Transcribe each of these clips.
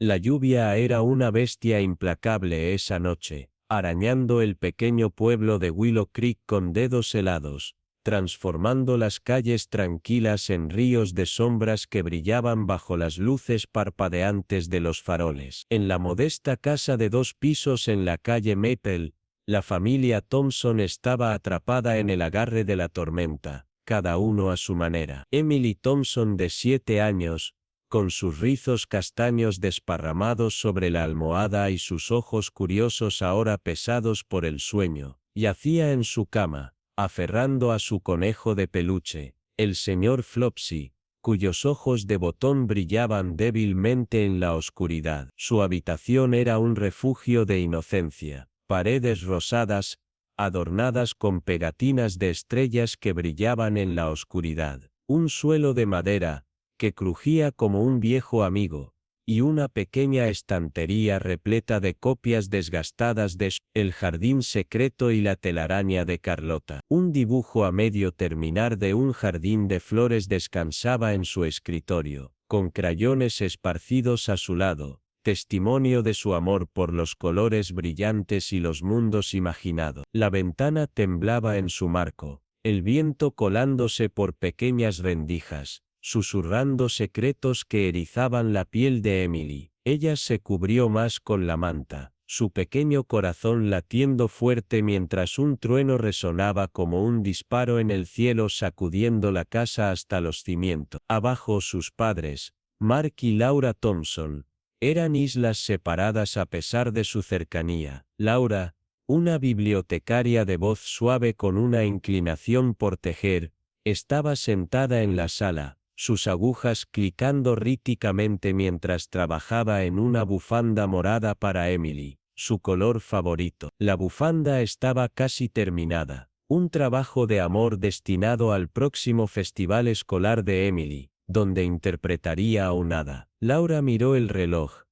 La lluvia era una bestia implacable esa noche, arañando el pequeño pueblo de Willow Creek con dedos helados, transformando las calles tranquilas en ríos de sombras que brillaban bajo las luces parpadeantes de los faroles. En la modesta casa de 2 pisos en la calle Maple, la familia Thompson estaba atrapada en el agarre de la tormenta, cada uno a su manera. Emily Thompson, de 7 años, con sus rizos castaños desparramados sobre la almohada y sus ojos curiosos ahora pesados por el sueño, yacía en su cama, aferrando a su conejo de peluche, el señor Flopsy, cuyos ojos de botón brillaban débilmente en la oscuridad. Su habitación era un refugio de inocencia, paredes rosadas, adornadas con pegatinas de estrellas que brillaban en la oscuridad, un suelo de madera, que crujía como un viejo amigo, y una pequeña estantería repleta de copias desgastadas de El jardín secreto y la telaraña de Carlota. Un dibujo a medio terminar de un jardín de flores descansaba en su escritorio, con crayones esparcidos a su lado, testimonio de su amor por los colores brillantes y los mundos imaginados. La ventana temblaba en su marco, el viento colándose por pequeñas rendijas, susurrando secretos que erizaban la piel de Emily. Ella se cubrió más con la manta, su pequeño corazón latiendo fuerte mientras un trueno resonaba como un disparo en el cielo, sacudiendo la casa hasta los cimientos. Abajo sus padres, Mark y Laura Thompson, eran islas separadas a pesar de su cercanía. Laura, una bibliotecaria de voz suave con una inclinación por tejer, estaba sentada en la sala, sus agujas clicando rítmicamente mientras trabajaba en una bufanda morada para Emily, su color favorito. La bufanda estaba casi terminada, un trabajo de amor destinado al próximo festival escolar de Emily, donde interpretaría a un hada. Laura miró el reloj.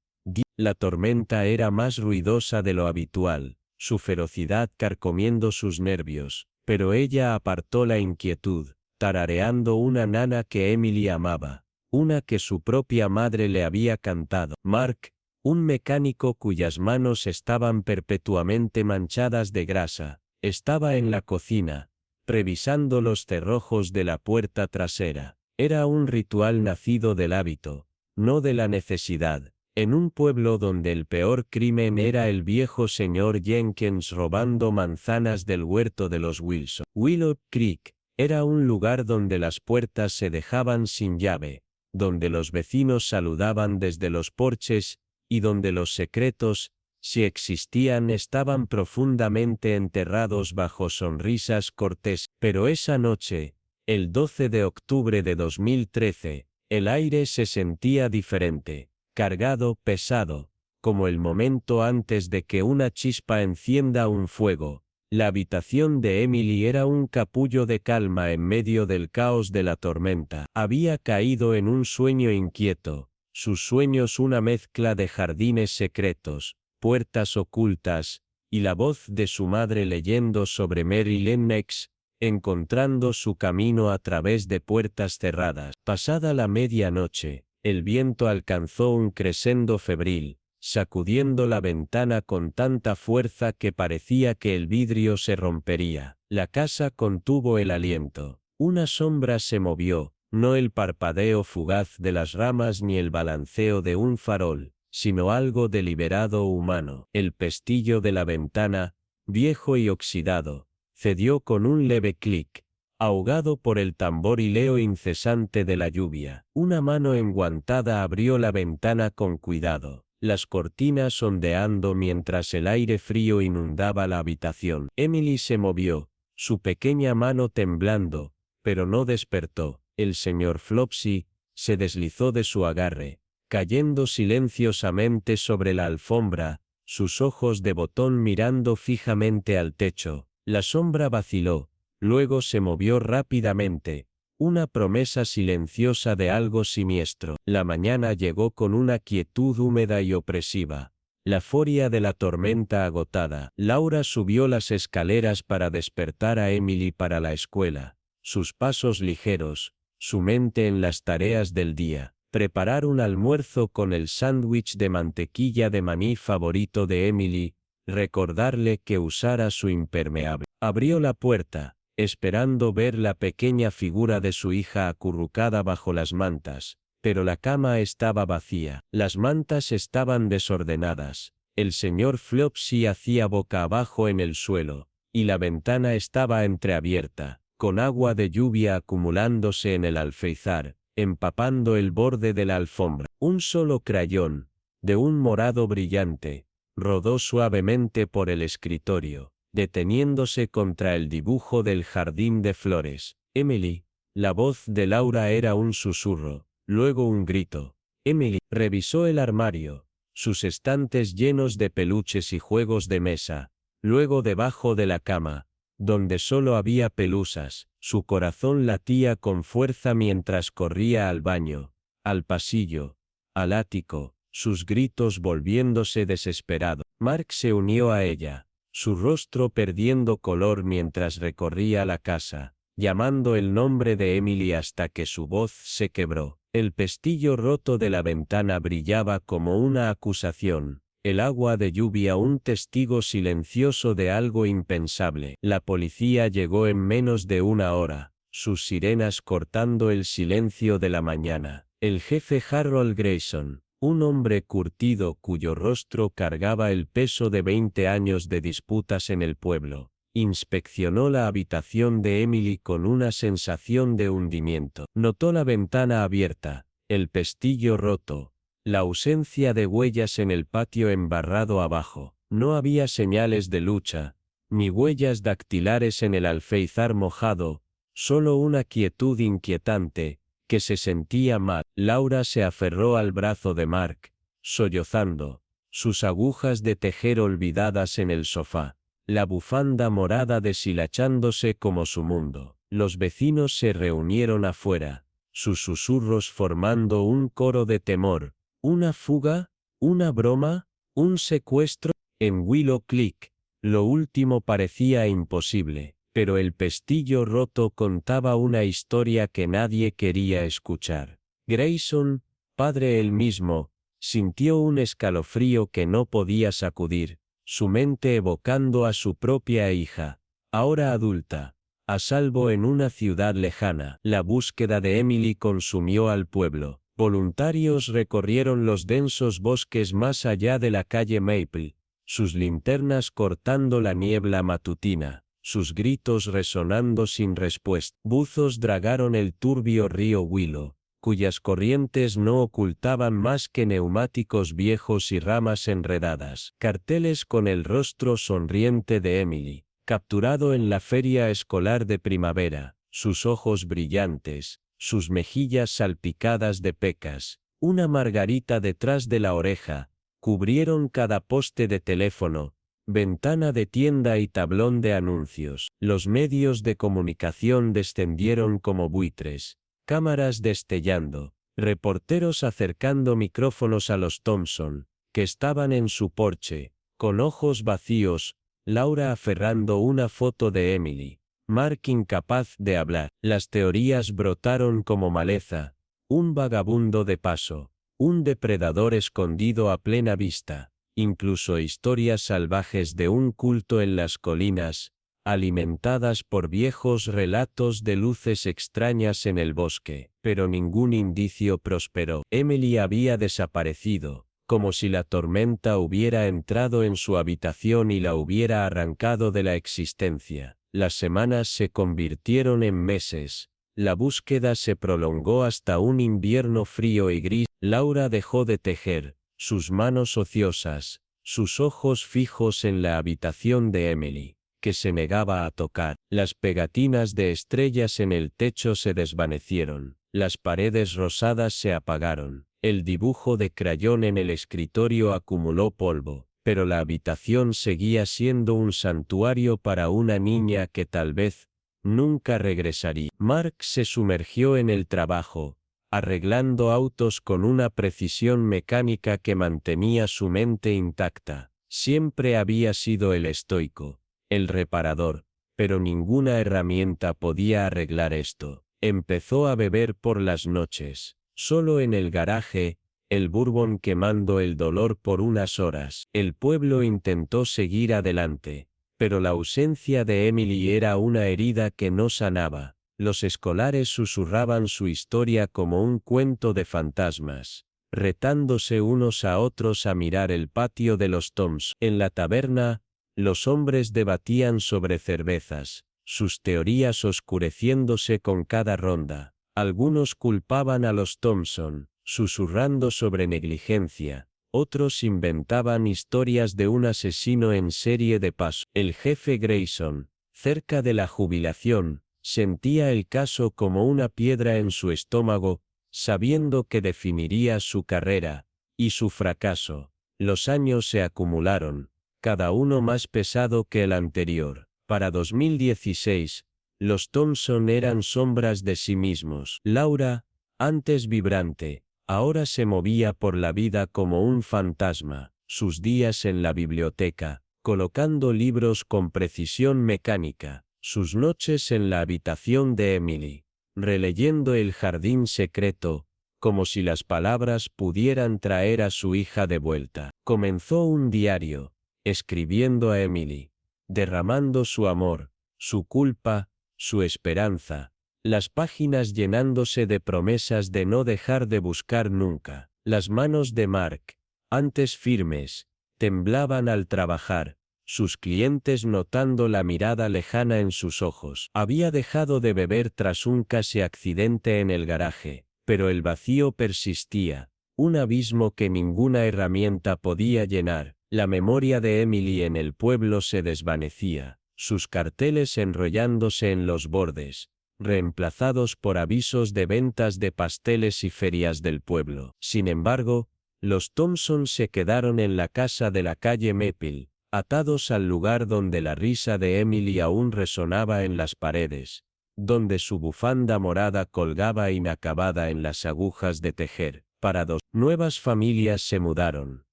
La tormenta era más ruidosa de lo habitual, su ferocidad carcomiendo sus nervios, pero ella apartó la inquietud, tarareando una nana que Emily amaba, una que su propia madre le había cantado. Mark, un mecánico cuyas manos estaban perpetuamente manchadas de grasa, estaba en la cocina, revisando los cerrojos de la puerta trasera. Era un ritual nacido del hábito, no de la necesidad, en un pueblo donde el peor crimen era el viejo señor Jenkins robando manzanas del huerto de los Wilson. Willow Creek era un lugar donde las puertas se dejaban sin llave, donde los vecinos saludaban desde los porches, y donde los secretos, si existían, estaban profundamente enterrados bajo sonrisas corteses. Pero esa noche, el 12 de octubre de 2013, el aire se sentía diferente, cargado, pesado, como el momento antes de que una chispa encienda un fuego. La habitación de Emily era un capullo de calma en medio del caos de la tormenta. Había caído en un sueño inquieto, sus sueños una mezcla de jardines secretos, puertas ocultas, y la voz de su madre leyendo sobre Mary Lennox, encontrando su camino a través de puertas cerradas. Pasada la medianoche, el viento alcanzó un crescendo febril, sacudiendo la ventana con tanta fuerza que parecía que el vidrio se rompería. La casa contuvo el aliento. Una sombra se movió, no el parpadeo fugaz de las ramas ni el balanceo de un farol, sino algo deliberado humano. El pestillo de la ventana, viejo y oxidado, cedió con un leve clic, ahogado por el tamborileo incesante de la lluvia. Una mano enguantada abrió la ventana con cuidado, las cortinas ondeando mientras el aire frío inundaba la habitación. Emily se movió, su pequeña mano temblando, pero no despertó. El señor Flopsy se deslizó de su agarre, cayendo silenciosamente sobre la alfombra, sus ojos de botón mirando fijamente al techo. La sombra vaciló, luego se movió rápidamente, una promesa silenciosa de algo siniestro. La mañana llegó con una quietud húmeda y opresiva, la furia de la tormenta agotada. Laura subió las escaleras para despertar a Emily para la escuela, sus pasos ligeros, su mente en las tareas del día, preparar un almuerzo con el sándwich de mantequilla de maní favorito de Emily, recordarle que usara su impermeable. Abrió la puerta, esperando ver la pequeña figura de su hija acurrucada bajo las mantas, pero la cama estaba vacía. Las mantas estaban desordenadas, el señor Flopsy yacía boca abajo en el suelo, y la ventana estaba entreabierta, con agua de lluvia acumulándose en el alféizar, empapando el borde de la alfombra. Un solo crayón, de un morado brillante, rodó suavemente por el escritorio, deteniéndose contra el dibujo del jardín de flores. Emily. La voz de Laura era un susurro, luego un grito. Emily revisó el armario, sus estantes llenos de peluches y juegos de mesa, luego debajo de la cama, donde solo había pelusas. Su corazón latía con fuerza mientras corría al baño, al pasillo, al ático, sus gritos volviéndose desesperados. Mark se unió a ella, su rostro perdiendo color mientras recorría la casa, llamando el nombre de Emily hasta que su voz se quebró. El pestillo roto de la ventana brillaba como una acusación, el agua de lluvia un testigo silencioso de algo impensable. La policía llegó en menos de una hora, sus sirenas cortando el silencio de la mañana. El jefe Harold Grayson, un hombre curtido cuyo rostro cargaba el peso de 20 años de disputas en el pueblo, inspeccionó la habitación de Emily con una sensación de hundimiento. Notó la ventana abierta, el pestillo roto, la ausencia de huellas en el patio embarrado abajo. No había señales de lucha, ni huellas dactilares en el alféizar mojado, solo una quietud inquietante, que se sentía mal. Laura se aferró al brazo de Mark, sollozando, sus agujas de tejer olvidadas en el sofá, la bufanda morada deshilachándose como su mundo. Los vecinos se reunieron afuera, sus susurros formando un coro de temor. ¿Una fuga? ¿Una broma? ¿Un secuestro? En Willow Creek, lo último parecía imposible, pero el pestillo roto contaba una historia que nadie quería escuchar. Grayson, padre él mismo, sintió un escalofrío que no podía sacudir, su mente evocando a su propia hija, ahora adulta, a salvo en una ciudad lejana. La búsqueda de Emily consumió al pueblo. Voluntarios recorrieron los densos bosques más allá de la calle Maple, sus linternas cortando la niebla matutina, sus gritos resonando sin respuesta. Buzos dragaron el turbio río Willow, cuyas corrientes no ocultaban más que neumáticos viejos y ramas enredadas. Carteles con el rostro sonriente de Emily, capturado en la feria escolar de primavera, sus ojos brillantes, sus mejillas salpicadas de pecas, una margarita detrás de la oreja, cubrieron cada poste de teléfono, ventana de tienda y tablón de anuncios. Los medios de comunicación descendieron como buitres, cámaras destellando, reporteros acercando micrófonos a los Thompson, que estaban en su porche, con ojos vacíos, Laura aferrando una foto de Emily. Mark incapaz de hablar. Las teorías brotaron como maleza, un vagabundo de paso, un depredador escondido a plena vista, incluso historias salvajes de un culto en las colinas, alimentadas por viejos relatos de luces extrañas en el bosque, pero ningún indicio prosperó. Emily había desaparecido, como si la tormenta hubiera entrado en su habitación y la hubiera arrancado de la existencia. Las semanas se convirtieron en meses, la búsqueda se prolongó hasta un invierno frío y gris. Laura dejó de tejer, sus manos ociosas, sus ojos fijos en la habitación de Emily, que se negaba a tocar. Las pegatinas de estrellas en el techo se desvanecieron, las paredes rosadas se apagaron, el dibujo de crayón en el escritorio acumuló polvo. Pero la habitación seguía siendo un santuario para una niña que tal vez nunca regresaría. Mark se sumergió en el trabajo, arreglando autos con una precisión mecánica que mantenía su mente intacta. Siempre había sido el estoico, el reparador, pero ninguna herramienta podía arreglar esto. Empezó a beber por las noches. Solo en el garaje, el bourbon quemando el dolor por unas horas. El pueblo intentó seguir adelante, pero la ausencia de Emily era una herida que no sanaba. Los escolares susurraban su historia como un cuento de fantasmas, retándose unos a otros a mirar el patio de los Toms. En la taberna, los hombres debatían sobre cervezas, sus teorías oscureciéndose con cada ronda. Algunos culpaban a los Thompson, susurrando sobre negligencia. Otros inventaban historias de un asesino en serie de paso. El jefe Grayson, cerca de la jubilación, sentía el caso como una piedra en su estómago, sabiendo que definiría su carrera y su fracaso. Los años se acumularon, cada uno más pesado que el anterior. Para 2016, los Thompson eran sombras de sí mismos. Laura, antes vibrante, ahora se movía por la vida como un fantasma, sus días en la biblioteca, colocando libros con precisión mecánica, sus noches en la habitación de Emily, releyendo El jardín secreto, como si las palabras pudieran traer a su hija de vuelta. Comenzó un diario, escribiendo a Emily, derramando su amor, su culpa, su esperanza, las páginas llenándose de promesas de no dejar de buscar nunca. Las manos de Mark, antes firmes, temblaban al trabajar, sus clientes notando la mirada lejana en sus ojos. Había dejado de beber tras un casi accidente en el garaje, pero el vacío persistía, un abismo que ninguna herramienta podía llenar. La memoria de Emily en el pueblo se desvanecía, sus carteles enrollándose en los bordes, reemplazados por avisos de ventas de pasteles y ferias del pueblo. Sin embargo, los Thompson se quedaron en la casa de la calle Maple, atados al lugar donde la risa de Emily aún resonaba en las paredes, donde su bufanda morada colgaba inacabada en las agujas de tejer. Para dos nuevas familias se mudaron,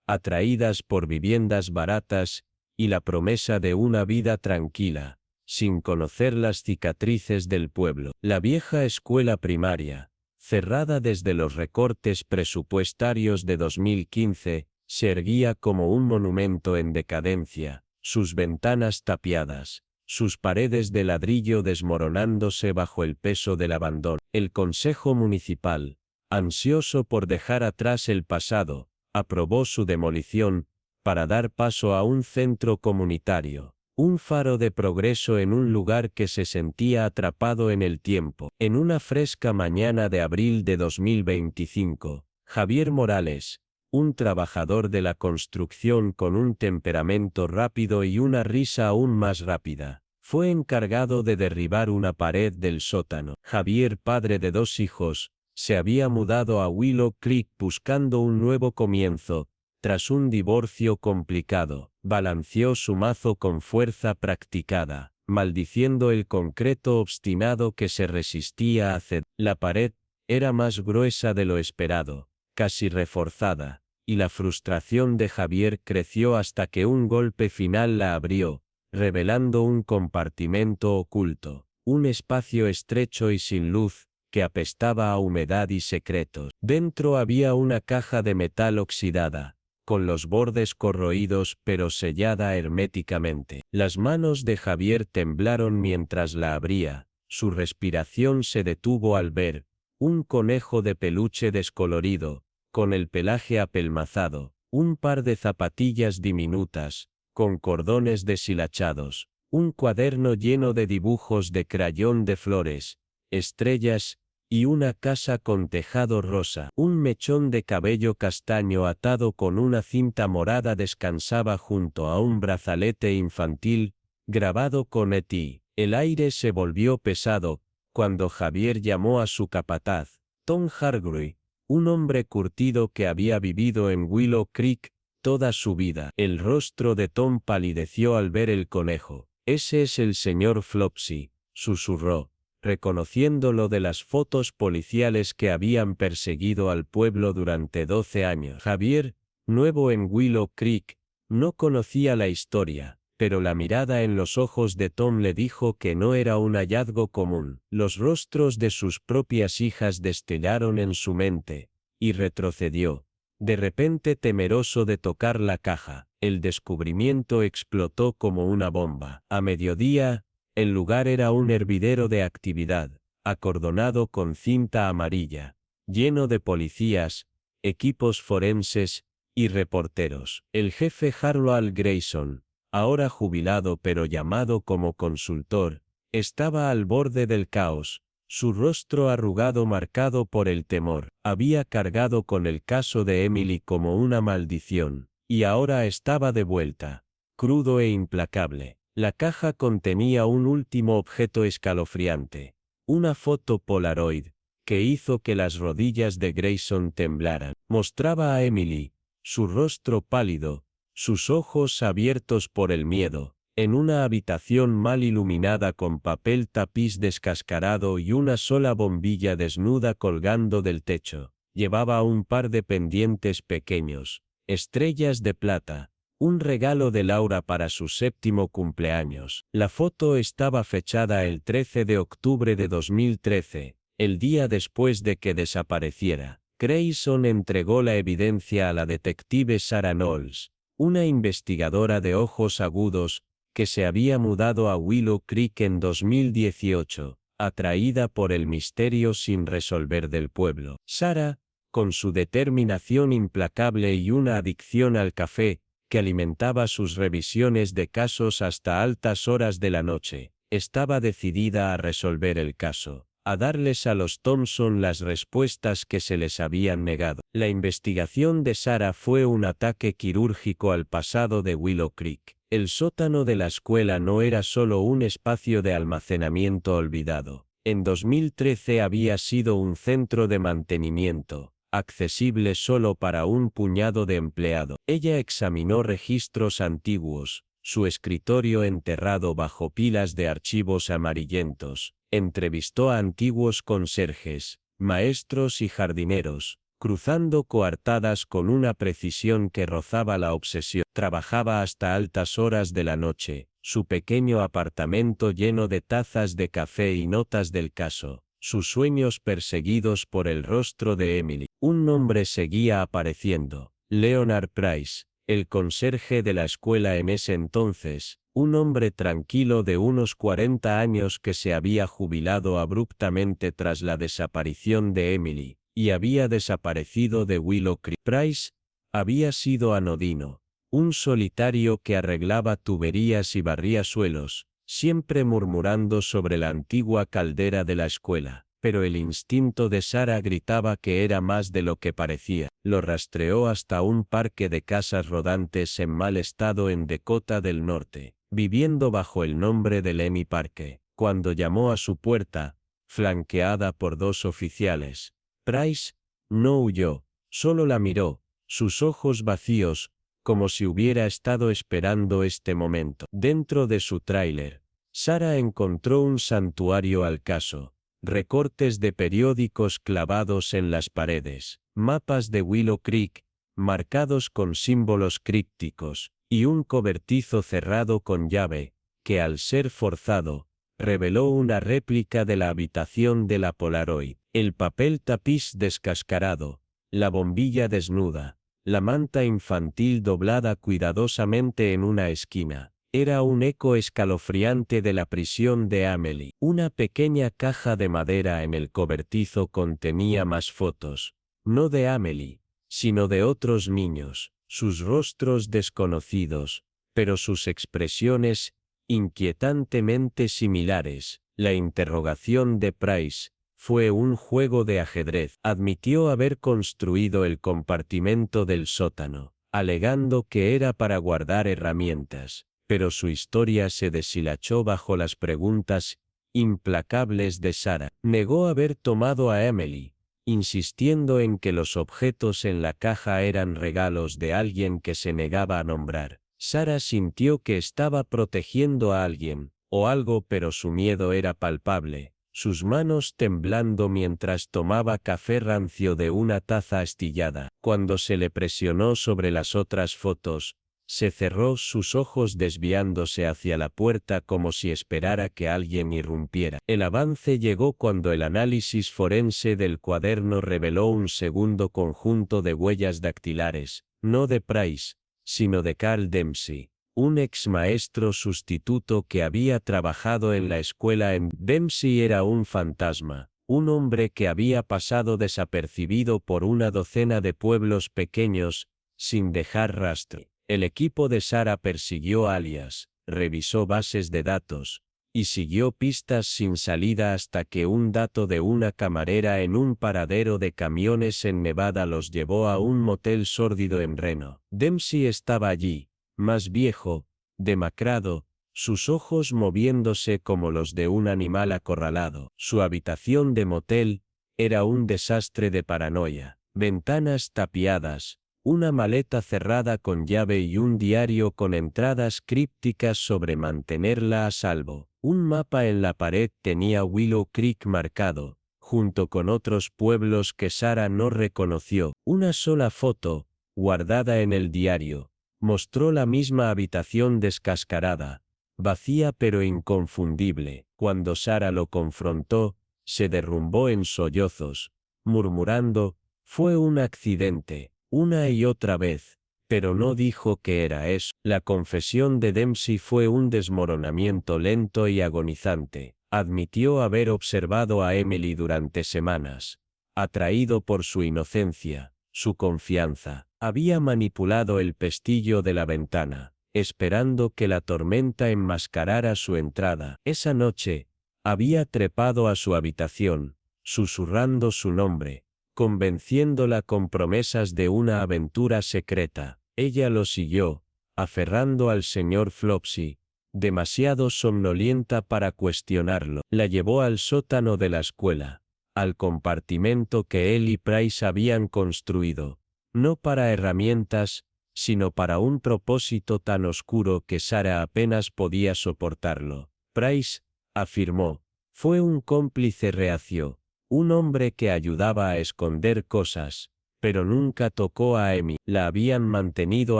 atraídas por viviendas baratas y la promesa de una vida tranquila, sin conocer las cicatrices del pueblo. La vieja escuela primaria, cerrada desde los recortes presupuestarios de 2015, se erguía como un monumento en decadencia, sus ventanas tapiadas, sus paredes de ladrillo desmoronándose bajo el peso del abandono. El Consejo Municipal, ansioso por dejar atrás el pasado, aprobó su demolición, para dar paso a un centro comunitario, un faro de progreso en un lugar que se sentía atrapado en el tiempo. En una fresca mañana de abril de 2025, Javier Morales, un trabajador de la construcción con un temperamento rápido y una risa aún más rápida, fue encargado de derribar una pared del sótano. Javier, padre de 2 hijos, se había mudado a Willow Creek buscando un nuevo comienzo. Tras un divorcio complicado, balanceó su mazo con fuerza practicada, maldiciendo el concreto obstinado que se resistía a ceder. La pared era más gruesa de lo esperado, casi reforzada, y la frustración de Javier creció hasta que un golpe final la abrió, revelando un compartimento oculto, un espacio estrecho y sin luz, que apestaba a humedad y secretos. Dentro había una caja de metal oxidada, con los bordes corroídos pero sellada herméticamente. Las manos de Javier temblaron mientras la abría, su respiración se detuvo al ver un conejo de peluche descolorido, con el pelaje apelmazado, un par de zapatillas diminutas, con cordones deshilachados, un cuaderno lleno de dibujos de crayón de flores, estrellas, y una casa con tejado rosa. Un mechón de cabello castaño atado con una cinta morada descansaba junto a un brazalete infantil, grabado con E.T. El aire se volvió pesado, cuando Javier llamó a su capataz, Tom Hargrave, un hombre curtido que había vivido en Willow Creek toda su vida. El rostro de Tom palideció al ver el conejo. «Ese es el señor Flopsy», susurró, reconociéndolo de las fotos policiales que habían perseguido al pueblo durante 12 años. Javier, nuevo en Willow Creek, no conocía la historia, pero la mirada en los ojos de Tom le dijo que no era un hallazgo común. Los rostros de sus propias hijas destellaron en su mente, y retrocedió, de repente temeroso de tocar la caja. El descubrimiento explotó como una bomba. A mediodía, el lugar era un hervidero de actividad, acordonado con cinta amarilla, lleno de policías, equipos forenses y reporteros. El jefe Harold Grayson, ahora jubilado pero llamado como consultor, estaba al borde del caos, su rostro arrugado marcado por el temor. Había cargado con el caso de Emily como una maldición, y ahora estaba de vuelta, crudo e implacable. La caja contenía un último objeto escalofriante, una foto Polaroid, que hizo que las rodillas de Grayson temblaran. Mostraba a Emily, su rostro pálido, sus ojos abiertos por el miedo, en una habitación mal iluminada con papel tapiz descascarado y una sola bombilla desnuda colgando del techo. Llevaba un par de pendientes pequeños, estrellas de plata, un regalo de Laura para su 7º cumpleaños. La foto estaba fechada el 13 de octubre de 2013, el día después de que desapareciera. Grayson entregó la evidencia a la detective Sarah Knowles, una investigadora de ojos agudos, que se había mudado a Willow Creek en 2018, atraída por el misterio sin resolver del pueblo. Sarah, con su determinación implacable y una adicción al café, que alimentaba sus revisiones de casos hasta altas horas de la noche, estaba decidida a resolver el caso, a darles a los Thompson las respuestas que se les habían negado. La investigación de Sarah fue un ataque quirúrgico al pasado de Willow Creek. El sótano de la escuela no era solo un espacio de almacenamiento olvidado. En 2013 había sido un centro de mantenimiento, accesible solo para un puñado de empleados. Ella examinó registros antiguos, su escritorio enterrado bajo pilas de archivos amarillentos, entrevistó a antiguos conserjes, maestros y jardineros, cruzando coartadas con una precisión que rozaba la obsesión. Trabajaba hasta altas horas de la noche, su pequeño apartamento lleno de tazas de café y notas del caso, sus sueños perseguidos por el rostro de Emily. Un nombre seguía apareciendo: Leonard Price, el conserje de la escuela en ese entonces, un hombre tranquilo de unos 40 años que se había jubilado abruptamente tras la desaparición de Emily, y había desaparecido de Willow Creek. Price había sido anodino, un solitario que arreglaba tuberías y barría suelos, siempre murmurando sobre la antigua caldera de la escuela, pero el instinto de Sarah gritaba que era más de lo que parecía. Lo rastreó hasta un parque de casas rodantes en mal estado en Dakota del Norte, viviendo bajo el nombre de Lemmy Parke. Cuando llamó a su puerta, flanqueada por 2 oficiales, Price no huyó, solo la miró, sus ojos vacíos, como si hubiera estado esperando este momento. Dentro de su tráiler, Sarah encontró un santuario al caso, recortes de periódicos clavados en las paredes, mapas de Willow Creek, marcados con símbolos crípticos, y un cobertizo cerrado con llave, que al ser forzado, reveló una réplica de la habitación de la Polaroid. El papel tapiz descascarado, la bombilla desnuda, la manta infantil doblada cuidadosamente en una esquina, era un eco escalofriante de la prisión de Amelie. Una pequeña caja de madera en el cobertizo contenía más fotos, no de Amelie, sino de otros niños, sus rostros desconocidos, pero sus expresiones inquietantemente similares. La interrogación de Price fue un juego de ajedrez. Admitió haber construido el compartimento del sótano, alegando que era para guardar herramientas, pero su historia se deshilachó bajo las preguntas implacables de Sarah. Negó haber tomado a Emily, insistiendo en que los objetos en la caja eran regalos de alguien que se negaba a nombrar. Sarah sintió que estaba protegiendo a alguien, o algo, pero su miedo era palpable, sus manos temblando mientras tomaba café rancio de una taza astillada. Cuando se le presionó sobre las otras fotos, Se cerró sus ojos desviándose hacia la puerta como si esperara que alguien irrumpiera. El avance llegó cuando el análisis forense del cuaderno reveló un segundo conjunto de huellas dactilares, no de Price, sino de Carl Dempsey, un ex maestro sustituto que había trabajado en la escuela en... Dempsey era un fantasma, un hombre que había pasado desapercibido por una docena de pueblos pequeños, sin dejar rastro. El equipo de Sarah persiguió alias, revisó bases de datos, y siguió pistas sin salida hasta que un dato de una camarera en un paradero de camiones en Nevada los llevó a un motel sórdido en Reno. Dempsey estaba allí, más viejo, demacrado, sus ojos moviéndose como los de un animal acorralado. Su habitación de motel era un desastre de paranoia, ventanas tapiadas, una maleta cerrada con llave y un diario con entradas crípticas sobre mantenerla a salvo. Un mapa en la pared tenía Willow Creek marcado, junto con otros pueblos que Sarah no reconoció. Una sola foto, guardada en el diario, mostró la misma habitación descascarada, vacía pero inconfundible. Cuando Sarah lo confrontó, se derrumbó en sollozos, murmurando, «Fue un accidente», una y otra vez, pero no dijo que era eso. La confesión de Dempsey fue un desmoronamiento lento y agonizante. Admitió haber observado a Emily durante semanas, atraído por su inocencia, su confianza. Había manipulado el pestillo de la ventana, esperando que la tormenta enmascarara su entrada. Esa noche, había trepado a su habitación, susurrando su nombre, convenciéndola con promesas de una aventura secreta. Ella lo siguió, aferrando al señor Flopsy, demasiado somnolienta para cuestionarlo. La llevó al sótano de la escuela, al compartimento que él y Price habían construido, no para herramientas, sino para un propósito tan oscuro que Sarah apenas podía soportarlo. Price, afirmó, fue un cómplice reacio, un hombre que ayudaba a esconder cosas, pero nunca tocó a Amy. La habían mantenido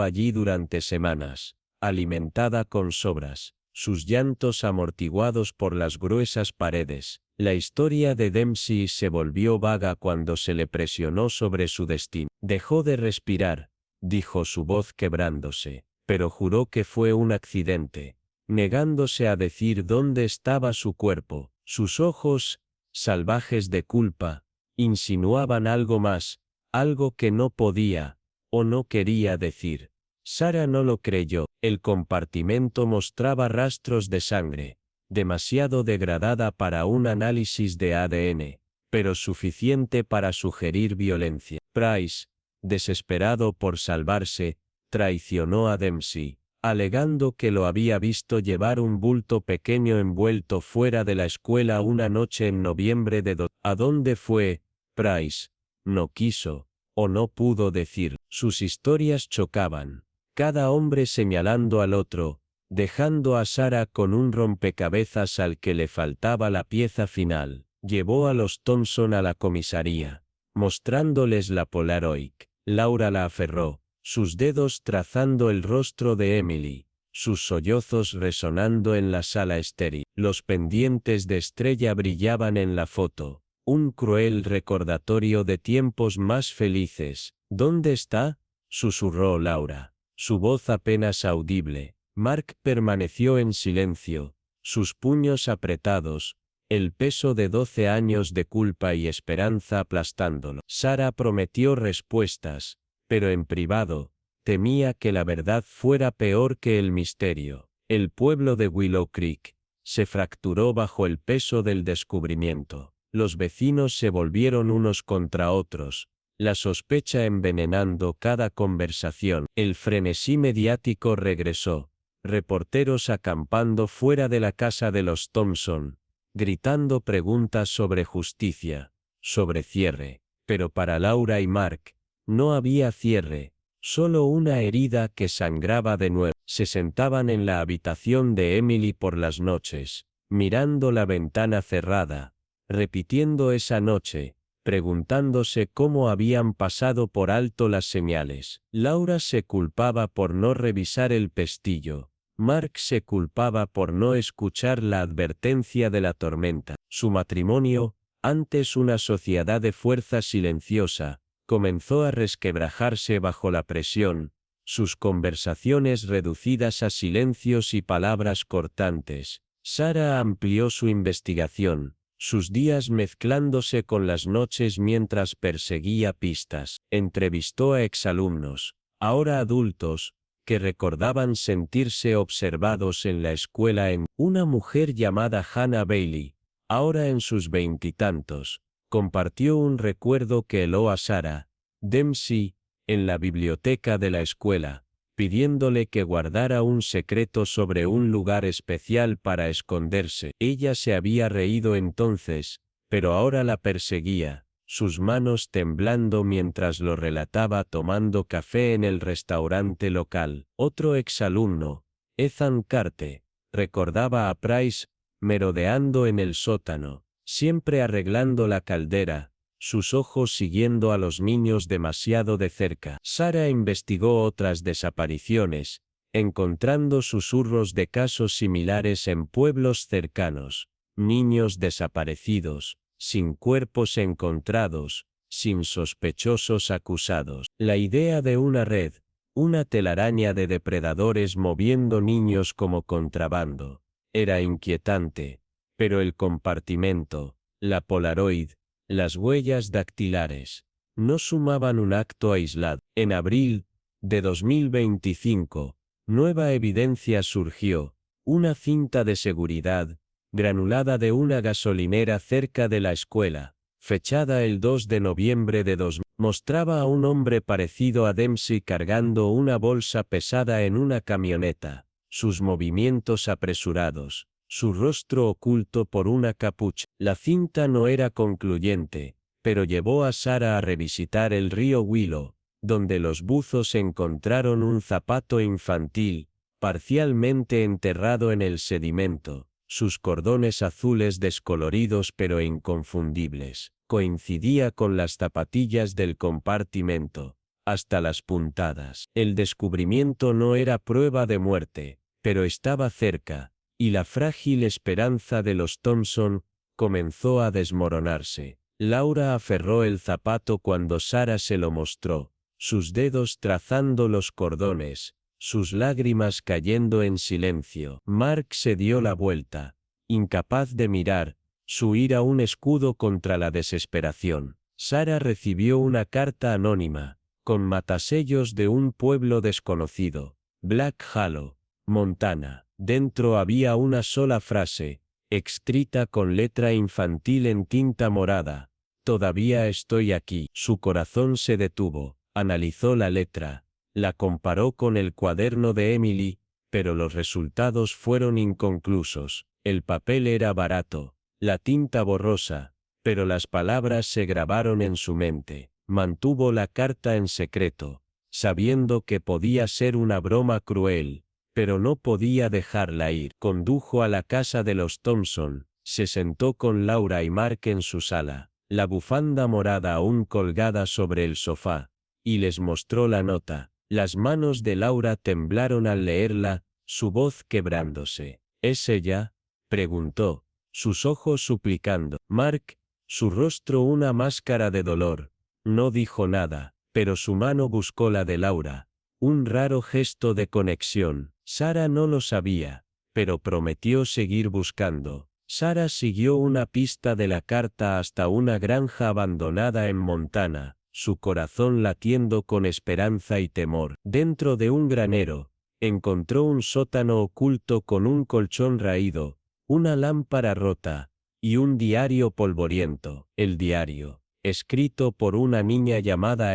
allí durante semanas, alimentada con sobras, sus llantos amortiguados por las gruesas paredes. La historia de Dempsey se volvió vaga cuando se le presionó sobre su destino. Dejó de respirar, dijo su voz quebrándose, pero juró que fue un accidente, negándose a decir dónde estaba su cuerpo. Sus ojos, salvajes de culpa, insinuaban algo más, algo que no podía, o no quería decir. Sarah no lo creyó. El compartimento mostraba rastros de sangre, demasiado degradada para un análisis de ADN, pero suficiente para sugerir violencia. Price, desesperado por salvarse, traicionó a Dempsey, alegando que lo había visto llevar un bulto pequeño envuelto fuera de la escuela una noche en noviembre de ¿A dónde fue? Price no quiso, o no pudo decir. Sus historias chocaban, cada hombre señalando al otro, dejando a Sarah con un rompecabezas al que le faltaba la pieza final. Llevó a los Thompson a la comisaría, mostrándoles la Polaroid. Laura la aferró, sus dedos trazando el rostro de Emily, sus sollozos resonando en la sala estéril. Los pendientes de estrella brillaban en la foto, un cruel recordatorio de tiempos más felices. ¿Dónde está?, susurró Laura, su voz apenas audible. Mark permaneció en silencio, sus puños apretados, el peso de 12 años de culpa y esperanza aplastándolo. Sarah prometió respuestas, pero en privado, temía que la verdad fuera peor que el misterio. El pueblo de Willow Creek se fracturó bajo el peso del descubrimiento. Los vecinos se volvieron unos contra otros, la sospecha envenenando cada conversación. El frenesí mediático regresó, reporteros acampando fuera de la casa de los Thompson, gritando preguntas sobre justicia, sobre cierre. Pero para Laura y Mark, no había cierre, solo una herida que sangraba de nuevo. Se sentaban en la habitación de Emily por las noches, mirando la ventana cerrada, repitiendo esa noche, preguntándose cómo habían pasado por alto las señales. Laura se culpaba por no revisar el pestillo. Mark se culpaba por no escuchar la advertencia de la tormenta. Su matrimonio, antes una sociedad de fuerza silenciosa, comenzó a resquebrajarse bajo la presión, sus conversaciones reducidas a silencios y palabras cortantes. Sarah amplió su investigación, sus días mezclándose con las noches mientras perseguía pistas. Entrevistó a exalumnos, ahora adultos, que recordaban sentirse observados en la escuela. Una mujer llamada Hannah Bailey, ahora en sus veintitantos, compartió un recuerdo que heló a Sarah Dempsey en la biblioteca de la escuela, pidiéndole que guardara un secreto sobre un lugar especial para esconderse. Ella se había reído entonces, pero ahora la perseguía, sus manos temblando mientras lo relataba tomando café en el restaurante local. Otro exalumno, Ethan Carte, recordaba a Price, merodeando en el sótano, siempre arreglando la caldera, sus ojos siguiendo a los niños demasiado de cerca. Sarah investigó otras desapariciones, encontrando susurros de casos similares en pueblos cercanos, niños desaparecidos, sin cuerpos encontrados, sin sospechosos acusados. La idea de una red, una telaraña de depredadores moviendo niños como contrabando, era inquietante, pero el compartimento, la Polaroid, las huellas dactilares, no sumaban un acto aislado. En abril de 2025, nueva evidencia surgió, una cinta de seguridad, granulada de una gasolinera cerca de la escuela, fechada el 2 de noviembre de 2000, mostraba a un hombre parecido a Dempsey cargando una bolsa pesada en una camioneta, sus movimientos apresurados, su rostro oculto por una capucha. La cinta no era concluyente, pero llevó a Sarah a revisitar el río Willow, donde los buzos encontraron un zapato infantil, parcialmente enterrado en el sedimento, sus cordones azules descoloridos pero inconfundibles. Coincidía con las zapatillas del compartimento, hasta las puntadas. El descubrimiento no era prueba de muerte, pero estaba cerca, y la frágil esperanza de los Thompson comenzó a desmoronarse. Laura aferró el zapato cuando Sarah se lo mostró, sus dedos trazando los cordones, sus lágrimas cayendo en silencio. Mark se dio la vuelta, incapaz de mirar, su ira un escudo contra la desesperación. Sarah recibió una carta anónima, con matasellos de un pueblo desconocido, Black Hollow, Montana. Dentro había una sola frase, escrita con letra infantil en tinta morada: todavía estoy aquí. Su corazón se detuvo, analizó la letra, la comparó con el cuaderno de Emily, pero los resultados fueron inconclusos. El papel era barato, la tinta borrosa, pero las palabras se grabaron en su mente. Mantuvo la carta en secreto, sabiendo que podía ser una broma cruel, pero no podía dejarla ir. Condujo a la casa de los Thompson, se sentó con Laura y Mark en su sala, la bufanda morada aún colgada sobre el sofá, y les mostró la nota. Las manos de Laura temblaron al leerla, su voz quebrándose. ¿Es ella?, preguntó, sus ojos suplicando. Mark, su rostro una máscara de dolor, no dijo nada, pero su mano buscó la de Laura, un raro gesto de conexión. Sarah no lo sabía, pero prometió seguir buscando. Sarah siguió una pista de la carta hasta una granja abandonada en Montana, su corazón latiendo con esperanza y temor. Dentro de un granero, encontró un sótano oculto con un colchón raído, una lámpara rota, y un diario polvoriento. El diario, escrito por una niña llamada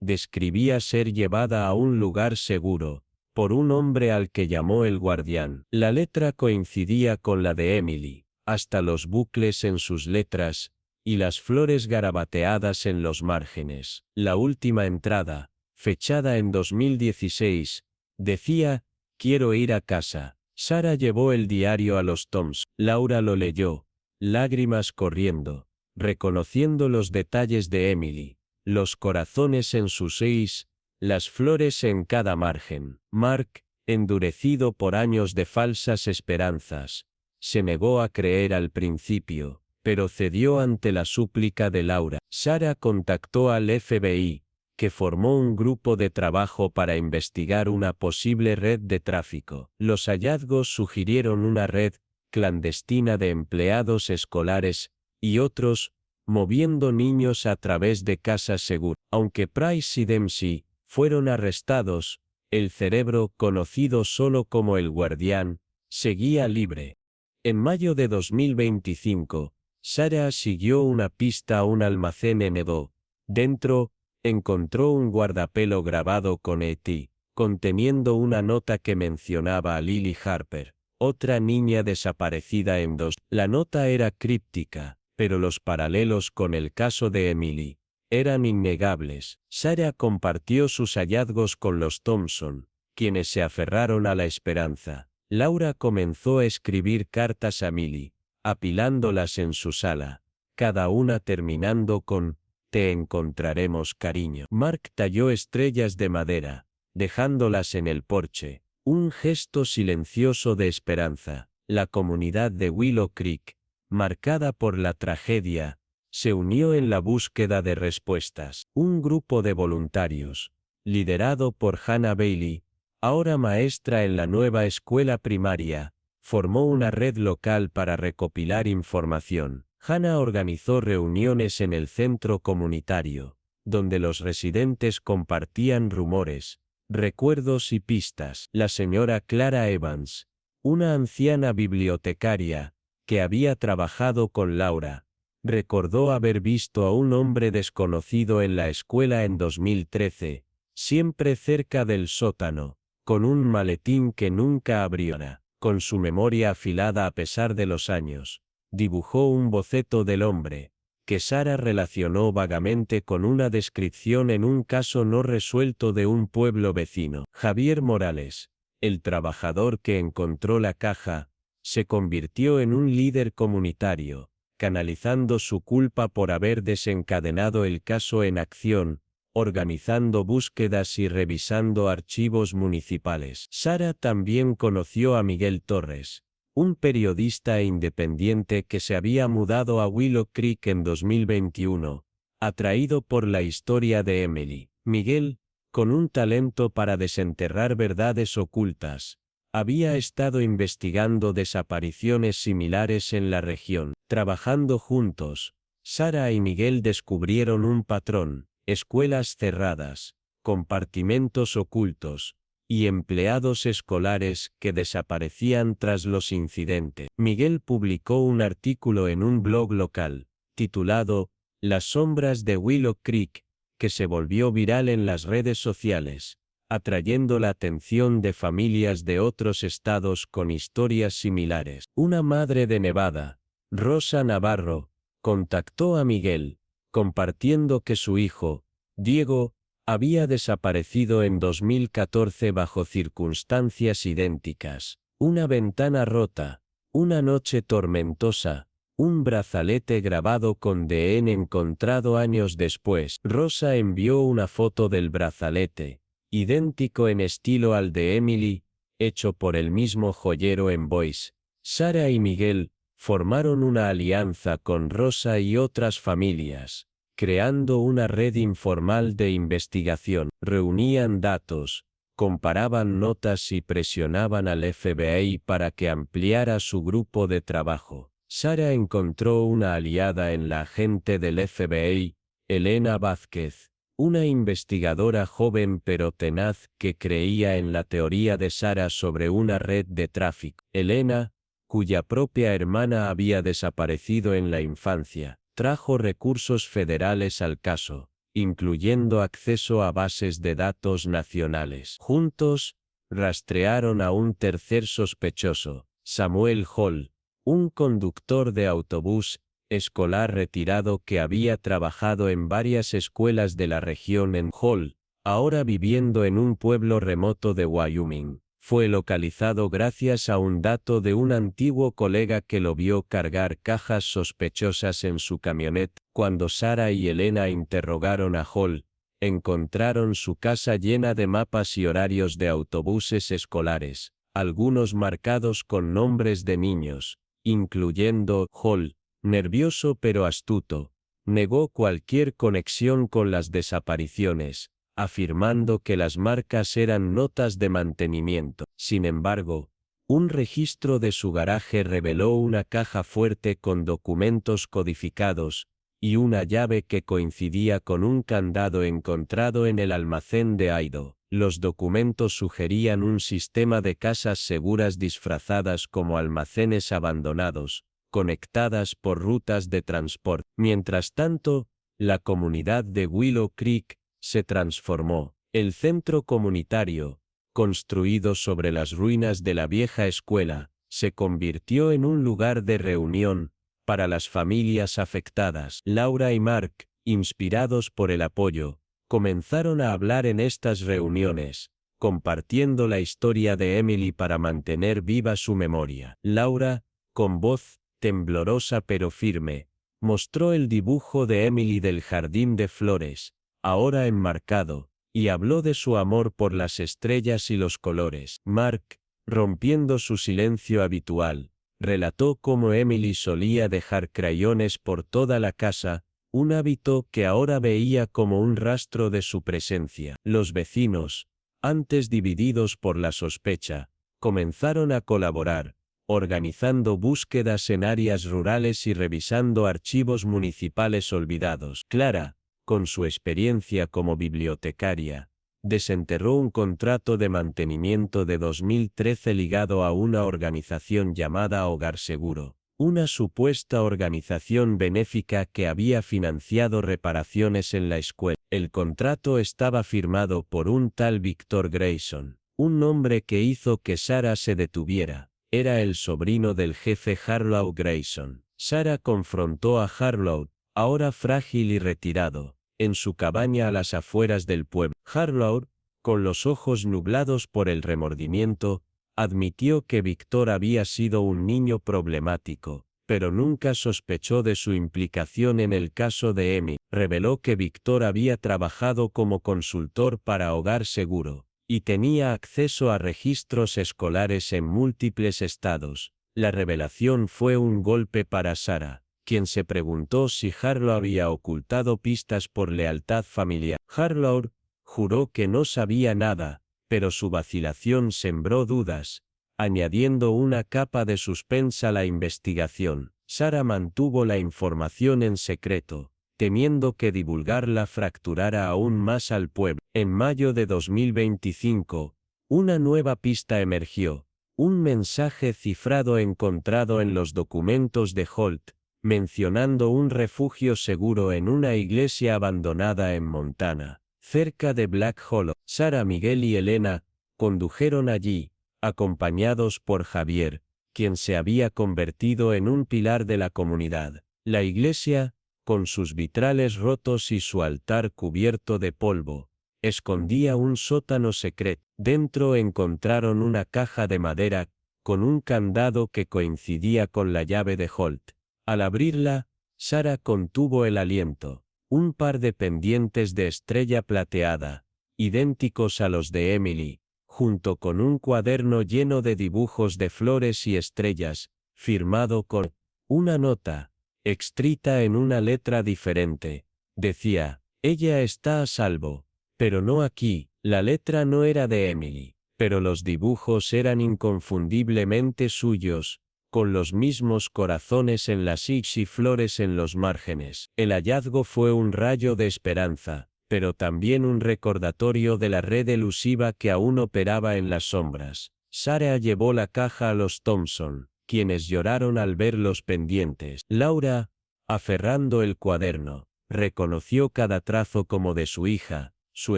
describía ser llevada a un lugar seguro, por un hombre al que llamó el guardián. La letra coincidía con la de Emily, hasta los bucles en sus letras, y las flores garabateadas en los márgenes. La última entrada, fechada en 2016, decía: quiero ir a casa. Sarah llevó el diario a los Toms. Laura lo leyó, lágrimas corriendo, reconociendo los detalles de Emily, los corazones en sus seis, las flores en cada margen. Mark, endurecido por años de falsas esperanzas, se negó a creer al principio, pero cedió ante la súplica de Laura. Sarah contactó al FBI, que formó un grupo de trabajo para investigar una posible red de tráfico. Los hallazgos sugirieron una red clandestina de empleados escolares y otros, moviendo niños a través de casas seguras. Aunque Price y Dempsey fueron arrestados, el cerebro, conocido solo como el Guardián, seguía libre. En mayo de 2025, Sarah siguió una pista a un almacén en Edo. Dentro, encontró un guardapelo grabado con E.T., conteniendo una nota que mencionaba a Lily Harper, otra niña desaparecida en Dos. La nota era críptica, pero los paralelos con el caso de Emily eran innegables. Sarah compartió sus hallazgos con los Thompson, quienes se aferraron a la esperanza. Laura comenzó a escribir cartas a Millie, apilándolas en su sala, cada una terminando con «Te encontraremos, cariño». Mark talló estrellas de madera, dejándolas en el porche, un gesto silencioso de esperanza. La comunidad de Willow Creek, marcada por la tragedia, se unió en la búsqueda de respuestas. Un grupo de voluntarios, liderado por Hannah Bailey, ahora maestra en la nueva escuela primaria, formó una red local para recopilar información. Hannah organizó reuniones en el centro comunitario, donde los residentes compartían rumores, recuerdos y pistas. La señora Clara Evans, una anciana bibliotecaria, que había trabajado con Laura, recordó haber visto a un hombre desconocido en la escuela en 2013, siempre cerca del sótano, con un maletín que nunca abrió. Con su memoria afilada a pesar de los años, dibujó un boceto del hombre, que Sarah relacionó vagamente con una descripción en un caso no resuelto de un pueblo vecino. Javier Morales, el trabajador que encontró la caja, se convirtió en un líder comunitario, canalizando su culpa por haber desencadenado el caso en acción, organizando búsquedas y revisando archivos municipales. Sarah también conoció a Miguel Torres, un periodista independiente que se había mudado a Willow Creek en 2021, atraído por la historia de Emily. Miguel, con un talento para desenterrar verdades ocultas, había estado investigando desapariciones similares en la región. Trabajando juntos, Sarah y Miguel descubrieron un patrón: escuelas cerradas, compartimentos ocultos, y empleados escolares que desaparecían tras los incidentes. Miguel publicó un artículo en un blog local, titulado Las sombras de Willow Creek, que se volvió viral en las redes sociales, atrayendo la atención de familias de otros estados con historias similares. Una madre de Nevada, Rosa Navarro, contactó a Miguel, compartiendo que su hijo, Diego, había desaparecido en 2014 bajo circunstancias idénticas. Una ventana rota, una noche tormentosa, un brazalete grabado con DN encontrado años después. Rosa envió una foto del brazalete, idéntico en estilo al de Emily, hecho por el mismo joyero en Boise. Sarah y Miguel formaron una alianza con Rosa y otras familias, creando una red informal de investigación. Reunían datos, comparaban notas y presionaban al FBI para que ampliara su grupo de trabajo. Sarah encontró una aliada en la agente del FBI, Elena Vázquez, una investigadora joven pero tenaz que creía en la teoría de Sarah sobre una red de tráfico. Elena, cuya propia hermana había desaparecido en la infancia, trajo recursos federales al caso, incluyendo acceso a bases de datos nacionales. Juntos, rastrearon a un tercer sospechoso, Samuel Hall, un conductor de autobús escolar retirado que había trabajado en varias escuelas de la región en Hall, ahora viviendo en un pueblo remoto de Wyoming, fue localizado gracias a un dato de un antiguo colega que lo vio cargar cajas sospechosas en su camioneta. Cuando Sarah y Elena interrogaron a Hall, encontraron su casa llena de mapas y horarios de autobuses escolares, algunos marcados con nombres de niños, incluyendo Hall, nervioso pero astuto, negó cualquier conexión con las desapariciones, afirmando que las marcas eran notas de mantenimiento. Sin embargo, un registro de su garaje reveló una caja fuerte con documentos codificados y una llave que coincidía con un candado encontrado en el almacén de Idaho. Los documentos sugerían un sistema de casas seguras disfrazadas como almacenes abandonados, conectadas por rutas de transporte. Mientras tanto, la comunidad de Willow Creek se transformó. El centro comunitario, construido sobre las ruinas de la vieja escuela, se convirtió en un lugar de reunión para las familias afectadas. Laura y Mark, inspirados por el apoyo, comenzaron a hablar en estas reuniones, compartiendo la historia de Emily para mantener viva su memoria. Laura, con voz temblorosa pero firme, mostró el dibujo de Emily del jardín de flores, ahora enmarcado, y habló de su amor por las estrellas y los colores. Mark, rompiendo su silencio habitual, relató cómo Emily solía dejar crayones por toda la casa, un hábito que ahora veía como un rastro de su presencia. Los vecinos, antes divididos por la sospecha, comenzaron a colaborar, organizando búsquedas en áreas rurales y revisando archivos municipales olvidados. Clara, con su experiencia como bibliotecaria, desenterró un contrato de mantenimiento de 2013 ligado a una organización llamada Hogar Seguro, una supuesta organización benéfica que había financiado reparaciones en la escuela. El contrato estaba firmado por un tal Victor Grayson, un nombre que hizo que Sarah se detuviera. Era el sobrino del jefe Harlow Grayson. Sarah confrontó a Harlow, ahora frágil y retirado, en su cabaña a las afueras del pueblo. Harlow, con los ojos nublados por el remordimiento, admitió que Victor había sido un niño problemático, pero nunca sospechó de su implicación en el caso de Emily. Reveló que Victor había trabajado como consultor para Hogar Seguro, y tenía acceso a registros escolares en múltiples estados. La revelación fue un golpe para Sarah, quien se preguntó si Harlow había ocultado pistas por lealtad familiar. Harlow juró que no sabía nada, pero su vacilación sembró dudas, añadiendo una capa de suspense a la investigación. Sarah mantuvo la información en secreto, temiendo que divulgarla fracturara aún más al pueblo. En mayo de 2025, una nueva pista emergió, un mensaje cifrado encontrado en los documentos de Holt, mencionando un refugio seguro en una iglesia abandonada en Montana, cerca de Black Hollow. Sarah, Miguel y Elena condujeron allí, acompañados por Javier, quien se había convertido en un pilar de la comunidad. La iglesia, con sus vitrales rotos y su altar cubierto de polvo, escondía un sótano secreto. Dentro encontraron una caja de madera, con un candado que coincidía con la llave de Holt. Al abrirla, Sarah contuvo el aliento. Un par de pendientes de estrella plateada, idénticos a los de Emily, junto con un cuaderno lleno de dibujos de flores y estrellas, firmado con una nota, escrita en una letra diferente. Decía, ella está a salvo, pero no aquí. La letra no era de Emily, pero los dibujos eran inconfundiblemente suyos, con los mismos corazones en las X y flores en los márgenes. El hallazgo fue un rayo de esperanza, pero también un recordatorio de la red elusiva que aún operaba en las sombras. Sarah llevó la caja a los Thompson, quienes lloraron al ver los pendientes. Laura, aferrando el cuaderno, reconoció cada trazo como de su hija, su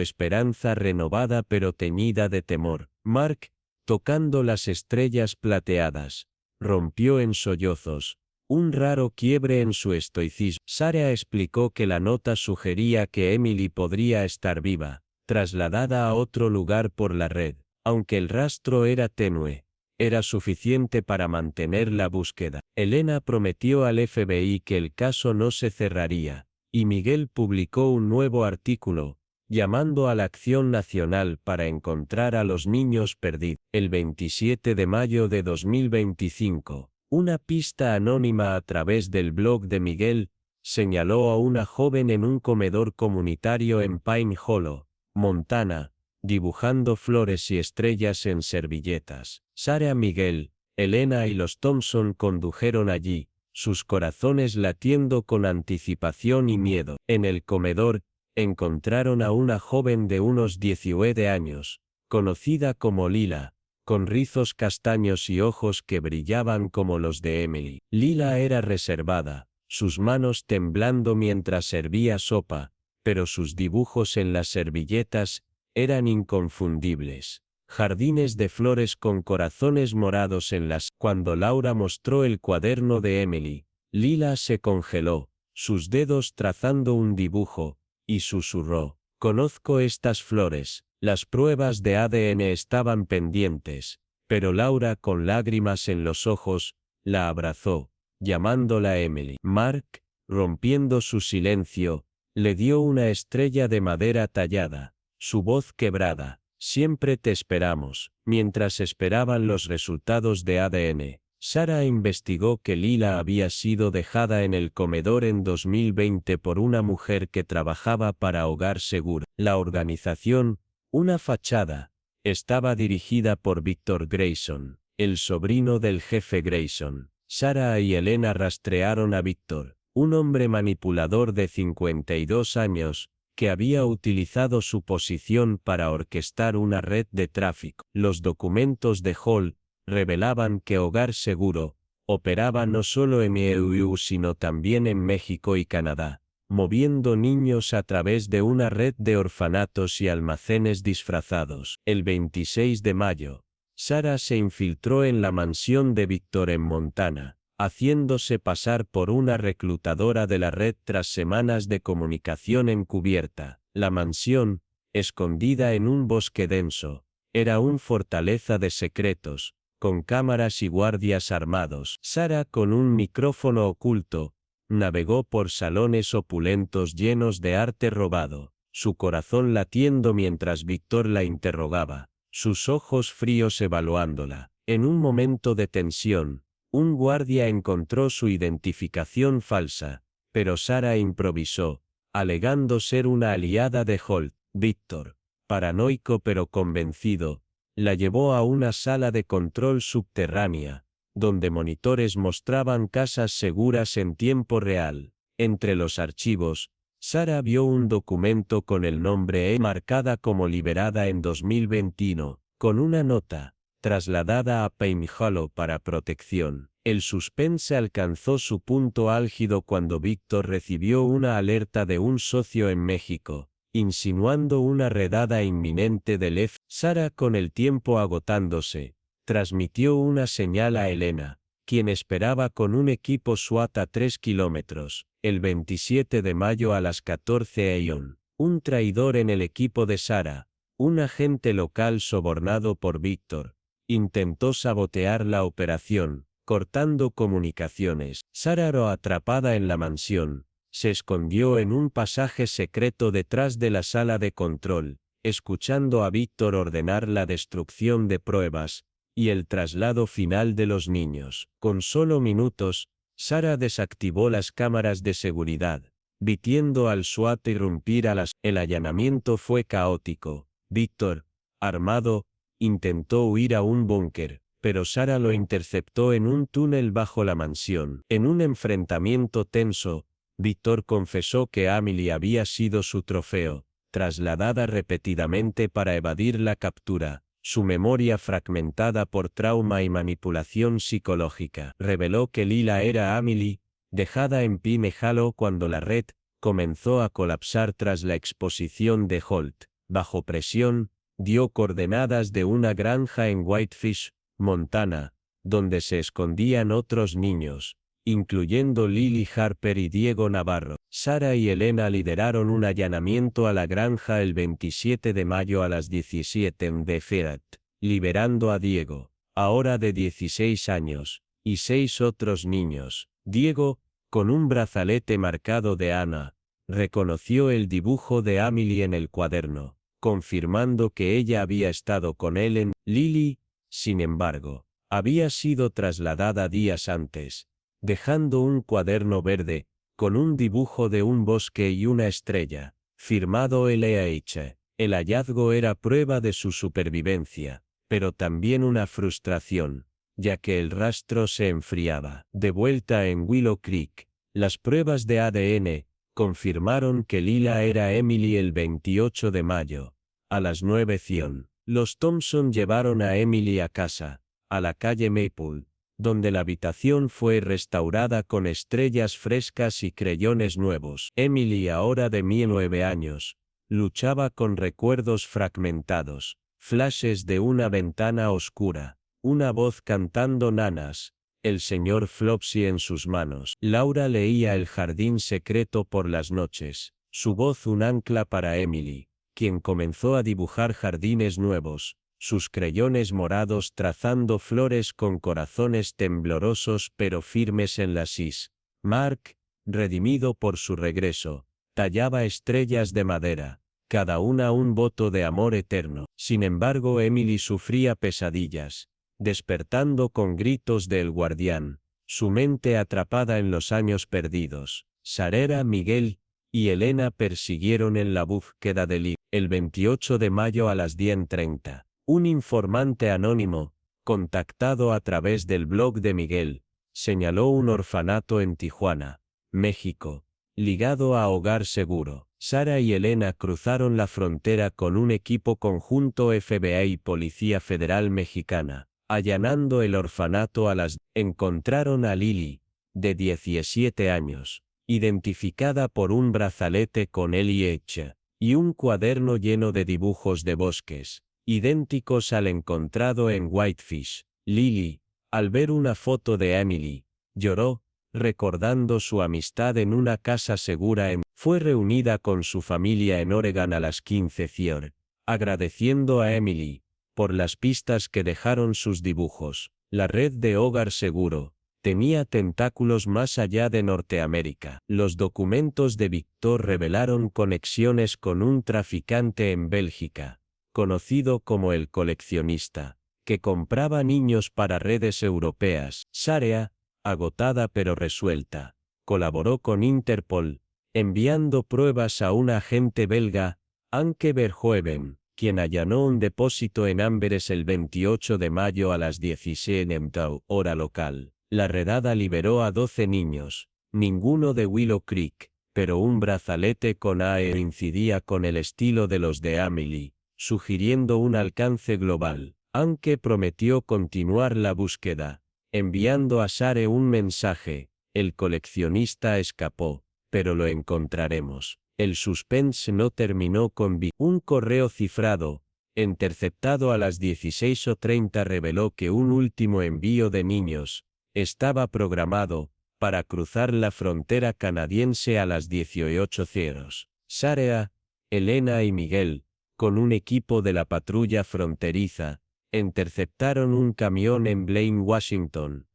esperanza renovada pero teñida de temor. Mark, tocando las estrellas plateadas, rompió en sollozos, un raro quiebre en su estoicismo. Sarah explicó que la nota sugería que Emily podría estar viva, trasladada a otro lugar por la red, Aunque el rastro era tenue, era suficiente para mantener la búsqueda. Elena prometió al FBI que el caso no se cerraría, y Miguel publicó un nuevo artículo, llamando a la acción nacional para encontrar a los niños perdidos. El 27 de mayo de 2025, una pista anónima a través del blog de Miguel señaló a una joven en un comedor comunitario en Pine Hollow, Montana, dibujando flores y estrellas en servilletas. Sarah, Miguel, Elena y los Thompson condujeron allí, sus corazones latiendo con anticipación y miedo. En el comedor, encontraron a una joven de unos 19 años, conocida como Lila, con rizos castaños y ojos que brillaban como los de Emily. Lila era reservada, sus manos temblando mientras servía sopa, pero sus dibujos en las servilletas eran inconfundibles. Jardines de flores con corazones morados en las... Cuando Laura mostró el cuaderno de Emily, Lila se congeló, sus dedos trazando un dibujo, y susurró: «Conozco estas flores». Las pruebas de ADN estaban pendientes, pero Laura, con lágrimas en los ojos, la abrazó, llamándola Emily. Mark, rompiendo su silencio, le dio una estrella de madera tallada, su voz quebrada. «Siempre te esperamos». Mientras esperaban los resultados de ADN, Sarah investigó que Lila había sido dejada en el comedor en 2020 por una mujer que trabajaba para Hogar Seguro. La organización, una fachada, estaba dirigida por Victor Grayson, el sobrino del jefe Grayson. Sarah y Elena rastrearon a Victor, un hombre manipulador de 52 años, que había utilizado su posición para orquestar una red de tráfico. Los documentos de Hall revelaban que Hogar Seguro operaba no solo en EU sino también en México y Canadá, moviendo niños a través de una red de orfanatos y almacenes disfrazados. El 26 de mayo, Sarah se infiltró en la mansión de Victor en Montana, haciéndose pasar por una reclutadora de la red tras semanas de comunicación encubierta. La mansión, escondida en un bosque denso, era una fortaleza de secretos, con cámaras y guardias armados. Sarah, con un micrófono oculto, navegó por salones opulentos llenos de arte robado, su corazón latiendo mientras Victor la interrogaba, sus ojos fríos evaluándola. En un momento de tensión, un guardia encontró su identificación falsa, pero Sarah improvisó, alegando ser una aliada de Holt. Victor, paranoico pero convencido, la llevó a una sala de control subterránea, donde monitores mostraban casas seguras en tiempo real. Entre los archivos, Sarah vio un documento con el nombre marcada como liberada en 2021, con una nota trasladada a Pine Hollow para protección. El suspense alcanzó su punto álgido cuando Victor recibió una alerta de un socio en México, insinuando una redada inminente del FBI. Sarah, con el tiempo agotándose, transmitió una señal a Elena, quien esperaba con un equipo SWAT a 3 kilómetros. El 27 de mayo a las 14 a.m., un traidor en el equipo de Sarah, un agente local sobornado por Victor, intentó sabotear la operación, cortando comunicaciones. Sarah, atrapada en la mansión, se escondió en un pasaje secreto detrás de la sala de control, escuchando a Victor ordenar la destrucción de pruebas y el traslado final de los niños. Con solo minutos, Sarah desactivó las cámaras de seguridad, pidiendo al SWAT irrumpir a las... El allanamiento fue caótico. Victor, armado, intentó huir a un búnker, pero Sarah lo interceptó en un túnel bajo la mansión. En un enfrentamiento tenso, Victor confesó que Emily había sido su trofeo, trasladada repetidamente para evadir la captura. Su memoria, fragmentada por trauma y manipulación psicológica, reveló que Lila era Emily, dejada en Pine Hollow cuando la red comenzó a colapsar tras la exposición de Holt. Bajo presión, dio coordenadas de una granja en Whitefish, Montana, donde se escondían otros niños, incluyendo Lily Harper y Diego Navarro. Sarah y Elena lideraron un allanamiento a la granja el 27 de mayo a las 17 de Fiat, liberando a Diego, ahora de 16 años, y 6 otros niños. Diego, con un brazalete marcado de Ana, reconoció el dibujo de Emily en el cuaderno, confirmando que ella había estado con él en Lily, sin embargo, había sido trasladada días antes, dejando un cuaderno verde, con un dibujo de un bosque y una estrella, firmado LH. El hallazgo era prueba de su supervivencia, pero también una frustración, ya que el rastro se enfriaba. De vuelta en Willow Creek, las pruebas de ADN confirmaron que Lila era Emily el 28 de mayo, a las 9:00. Los Thompson llevaron a Emily a casa, a la calle Maple, donde la habitación fue restaurada con estrellas frescas y creyones nuevos. Emily, ahora de 9 años, luchaba con recuerdos fragmentados, flashes de una ventana oscura, una voz cantando nanas, el señor Flopsy en sus manos. Laura leía El jardín secreto por las noches, su voz un ancla para Emily, quien comenzó a dibujar jardines nuevos, sus creyones morados trazando flores con corazones temblorosos pero firmes en las is. Mark, redimido por su regreso, tallaba estrellas de madera, cada una un voto de amor eterno. Sin embargo, Emily sufría pesadillas, despertando con gritos del guardián, su mente atrapada en los años perdidos. Sarera, Miguel y Elena persiguieron en la búsqueda de Lee. El 28 de mayo a las 10:30, un informante anónimo, contactado a través del blog de Miguel, señaló un orfanato en Tijuana, México, ligado a Hogar Seguro. Sara y Elena cruzaron la frontera con un equipo conjunto FBI y Policía Federal Mexicana, allanando el orfanato encontraron a Lily, de 17 años, identificada por un brazalete con LH, y un cuaderno lleno de dibujos de bosques, idénticos al encontrado en Whitefish. Lily, al ver una foto de Emily, lloró, recordando su amistad en una casa segura fue reunida con su familia en Oregon a las 15:00, agradeciendo a Emily por las pistas que dejaron sus dibujos. La red de Hogar Seguro tenía tentáculos más allá de Norteamérica. Los documentos de Víctor revelaron conexiones con un traficante en Bélgica, conocido como el coleccionista, que compraba niños para redes europeas. Sarea, agotada pero resuelta, colaboró con Interpol, enviando pruebas a un agente belga, Anke Verhoeven, quien allanó un depósito en Amberes el 28 de mayo a las 16 en hora local. La redada liberó a 12 niños, ninguno de Willow Creek, pero un brazalete con AR incidía con el estilo de los de Emily, sugiriendo un alcance global. Anke prometió continuar la búsqueda, enviando a Sare un mensaje: el coleccionista escapó, pero lo encontraremos. El suspense no terminó con un correo cifrado, interceptado a las 16:30 reveló que un último envío de niños estaba programado para cruzar la frontera canadiense a las 18:00. Sarea, Elena y Miguel, con un equipo de la patrulla fronteriza, interceptaron un camión en Blaine, Washington.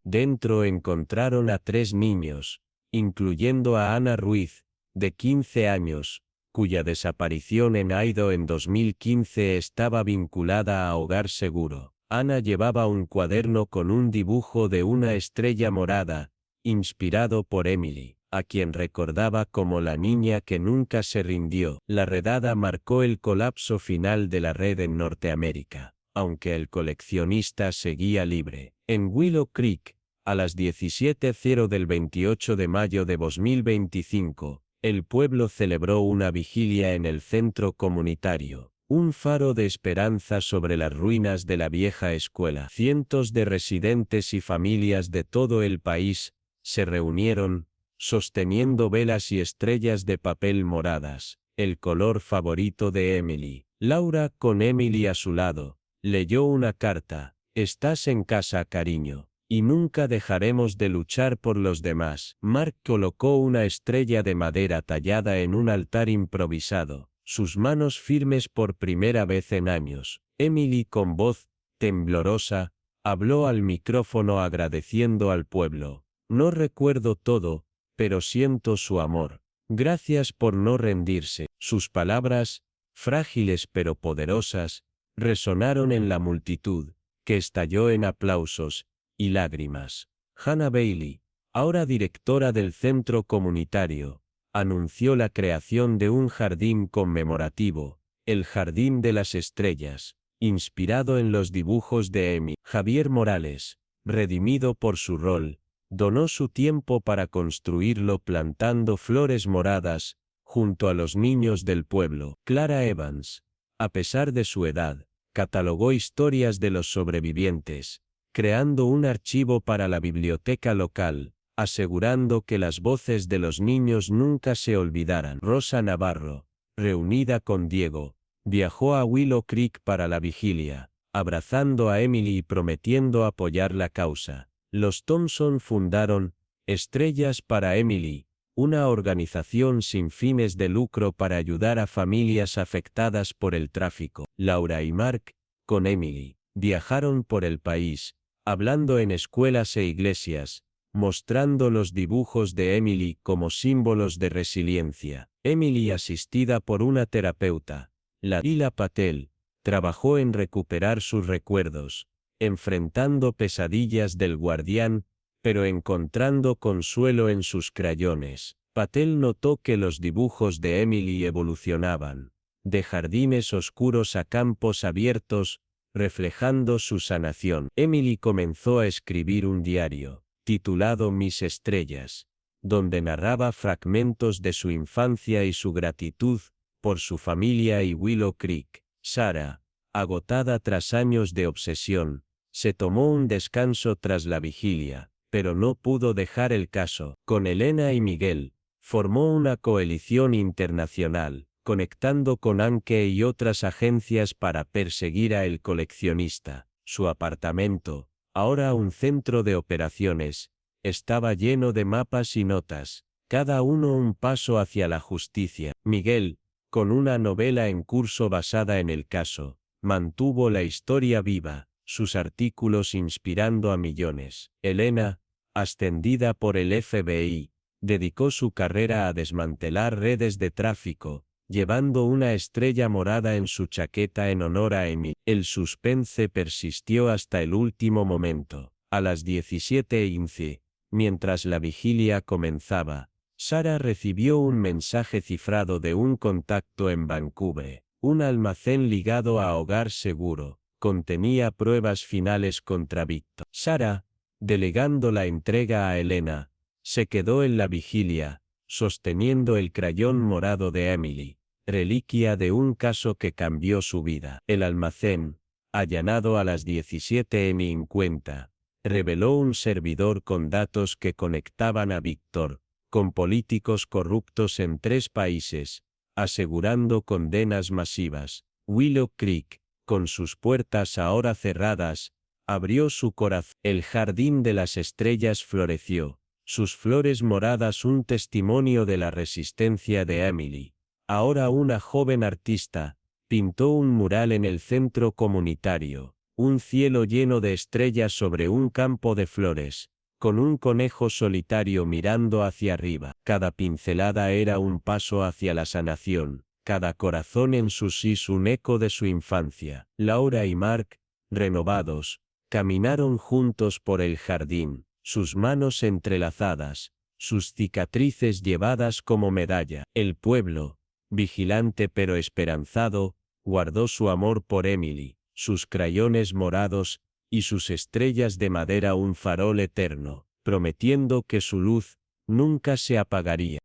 Dentro encontraron a 3 niños, incluyendo a Ana Ruiz, de 15 años, cuya desaparición en Idaho en 2015 estaba vinculada a Hogar Seguro. Ana llevaba un cuaderno con un dibujo de una estrella morada, inspirado por Emily, a quien recordaba como la niña que nunca se rindió. La redada marcó el colapso final de la red en Norteamérica, aunque el coleccionista seguía libre. En Willow Creek, a las 17:00 del 28 de mayo de 2025, el pueblo celebró una vigilia en el centro comunitario, un faro de esperanza sobre las ruinas de la vieja escuela. Cientos de residentes y familias de todo el país se reunieron, sosteniendo velas y estrellas de papel moradas, el color favorito de Emily. Laura, con Emily a su lado, leyó una carta: «Estás en casa, cariño, y nunca dejaremos de luchar por los demás». Mark colocó una estrella de madera tallada en un altar improvisado, sus manos firmes por primera vez en años, Emily con voz temblorosa habló al micrófono agradeciendo al pueblo. No recuerdo todo, pero siento su amor. Gracias por no rendirse. Sus palabras, frágiles pero poderosas, resonaron en la multitud, que estalló en aplausos y lágrimas. Hannah Bailey, ahora directora del centro comunitario, anunció la creación de un jardín conmemorativo, el Jardín de las Estrellas, inspirado en los dibujos de Emily. Javier Morales, redimido por su rol, donó su tiempo para construirlo plantando flores moradas, junto a los niños del pueblo. Clara Evans, a pesar de su edad, catalogó historias de los sobrevivientes, creando un archivo para la biblioteca local, asegurando que las voces de los niños nunca se olvidaran. Rosa Navarro, reunida con Diego, viajó a Willow Creek para la vigilia, abrazando a Emily y prometiendo apoyar la causa. Los Thompson fundaron Estrellas para Emily, una organización sin fines de lucro para ayudar a familias afectadas por el tráfico. Laura y Mark, con Emily, viajaron por el país, hablando en escuelas e iglesias, mostrando los dibujos de Emily como símbolos de resiliencia. Emily, asistida por una terapeuta, Lila Patel, trabajó en recuperar sus recuerdos, enfrentando pesadillas del guardián, pero encontrando consuelo en sus crayones. Patel notó que los dibujos de Emily evolucionaban, de jardines oscuros a campos abiertos, reflejando su sanación. Emily comenzó a escribir un diario, titulado Mis Estrellas, donde narraba fragmentos de su infancia y su gratitud por su familia y Willow Creek. Sarah, agotada tras años de obsesión, se tomó un descanso tras la vigilia, pero no pudo dejar el caso. Con Elena y Miguel, formó una coalición internacional, conectando con Anke y otras agencias para perseguir a el coleccionista. Su apartamento, ahora un centro de operaciones, estaba lleno de mapas y notas, cada uno un paso hacia la justicia. Miguel, con una novela en curso basada en el caso, mantuvo la historia viva, sus artículos inspirando a millones. Elena, ascendida por el FBI, dedicó su carrera a desmantelar redes de tráfico, llevando una estrella morada en su chaqueta en honor a Emily. El suspense persistió hasta el último momento. A las 17:15, mientras la vigilia comenzaba, Sarah recibió un mensaje cifrado de un contacto en Vancouver. Un almacén ligado a Hogar Seguro contenía pruebas finales contra Victor. Sarah, delegando la entrega a Elena, se quedó en la vigilia, sosteniendo el crayón morado de Emily, reliquia de un caso que cambió su vida. El almacén, allanado a las 17:50, reveló un servidor con datos que conectaban a Victor con políticos corruptos en 3 países, asegurando condenas masivas. Willow Creek, con sus puertas ahora cerradas, abrió su corazón. El jardín de las estrellas floreció, sus flores moradas un testimonio de la resistencia de Emily. Ahora una joven artista, pintó un mural en el centro comunitario, un cielo lleno de estrellas sobre un campo de flores, con un conejo solitario mirando hacia arriba. Cada pincelada era un paso hacia la sanación, cada corazón en su sis un eco de su infancia. Laura y Mark, renovados, caminaron juntos por el jardín, sus manos entrelazadas, sus cicatrices llevadas como medalla. El pueblo, vigilante pero esperanzado, guardó su amor por Emily, sus crayones morados, y sus estrellas de madera un farol eterno, prometiendo que su luz nunca se apagaría.